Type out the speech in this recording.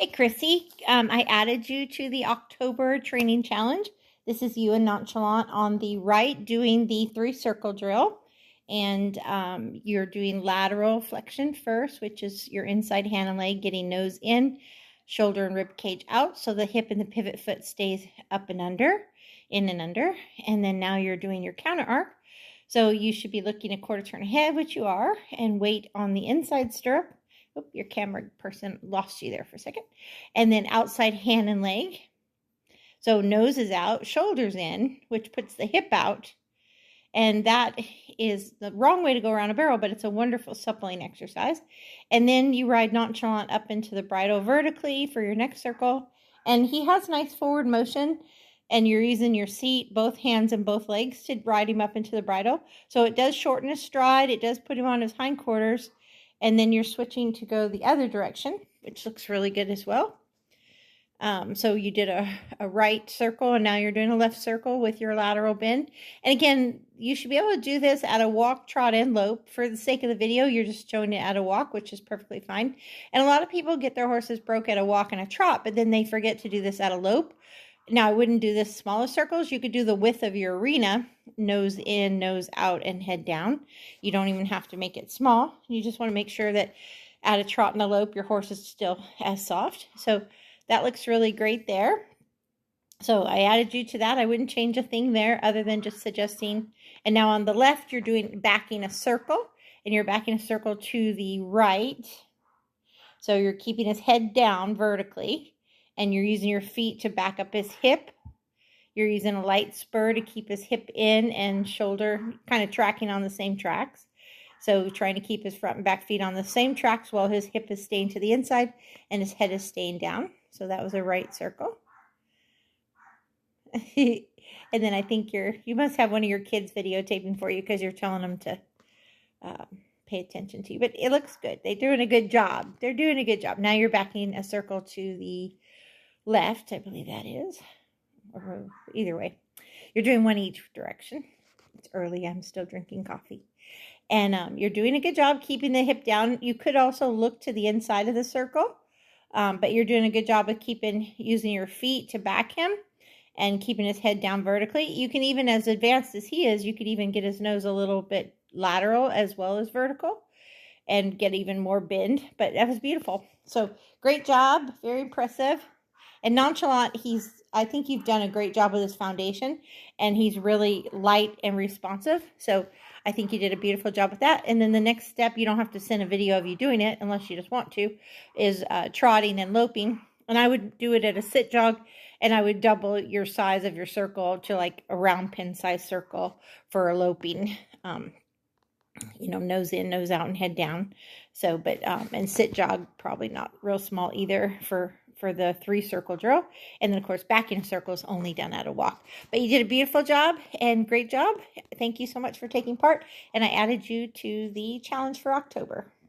Hey, Chrissy. I added you to the October training challenge. This is you and Nonchalant on the right doing the 3-circle drill. And you're doing lateral flexion first, which is your inside hand and leg getting nose in, shoulder and rib cage out. So the hip and the pivot foot stays up and under, in and under. And then now you're doing your counter arc. So you should be looking a quarter turn ahead, which you are, and weight on the inside stirrup. Oh, your camera person lost you there for a second. And then outside hand and leg. So nose is out, shoulders in, which puts the hip out. And that is the wrong way to go around a barrel, but it's a wonderful suppling exercise. And then you ride Nonchalant up into the bridle vertically for your next circle. And he has nice forward motion. And you're using your seat, both hands and both legs to ride him up into the bridle. So it does shorten his stride. It does put him on his hindquarters. And then you're switching to go the other direction, which looks really good as well. So you did a right circle, and now you're doing a left circle with your lateral bend. And again, you should be able to do this at a walk, trot, and lope. For the sake of the video, you're just showing it at a walk, which is perfectly fine. And a lot of people get their horses broke at a walk and a trot, but then they forget to do this at a lope. Now, I wouldn't do this smaller circles. You could do the width of your arena, nose in, nose out, and head down. You don't even have to make it small. You just want to make sure that at a trot and a lope, your horse is still as soft. So that looks really great there. So I added you to that. I wouldn't change a thing there other than just suggesting. And now on the left, you're doing backing a circle, and you're backing a circle to the right. So you're keeping his head down vertically. And you're using your feet to back up his hip. You're using a light spur to keep his hip in and shoulder kind of tracking on the same tracks. So trying to keep his front and back feet on the same tracks while his hip is staying to the inside and his head is staying down. So that was a right circle. And then I think you must have one of your kids videotaping for you because you're telling them to pay attention to you. But it looks good. They're doing a good job. They're doing a good job. Now you're backing a circle to the left, I believe that is, or either way, you're doing one each direction. It's early, I'm still drinking coffee, and you're doing a good job keeping the hip down. You could also look to the inside of the circle, but you're doing a good job of using your feet to back him and keeping his head down vertically. You can even, as advanced as he is, you could even get his nose a little bit lateral as well as vertical and get even more bend, but that was beautiful. So great job, very impressive. And Nonchalant, I think you've done a great job with his foundation, and he's really light and responsive. So I think you did a beautiful job with that. And then the next step, you don't have to send a video of you doing it unless you just want to, is trotting and loping. And I would do it at a sit jog, and I would double your size of your circle to like a round pin size circle for a loping. Nose in, nose out, and head down. So, but and sit jog, probably not real small either for the 3-circle drill. And then, of course, backing circles only done at a walk. But you did a beautiful job and great job. Thank you so much for taking part. And I added you to the challenge for October.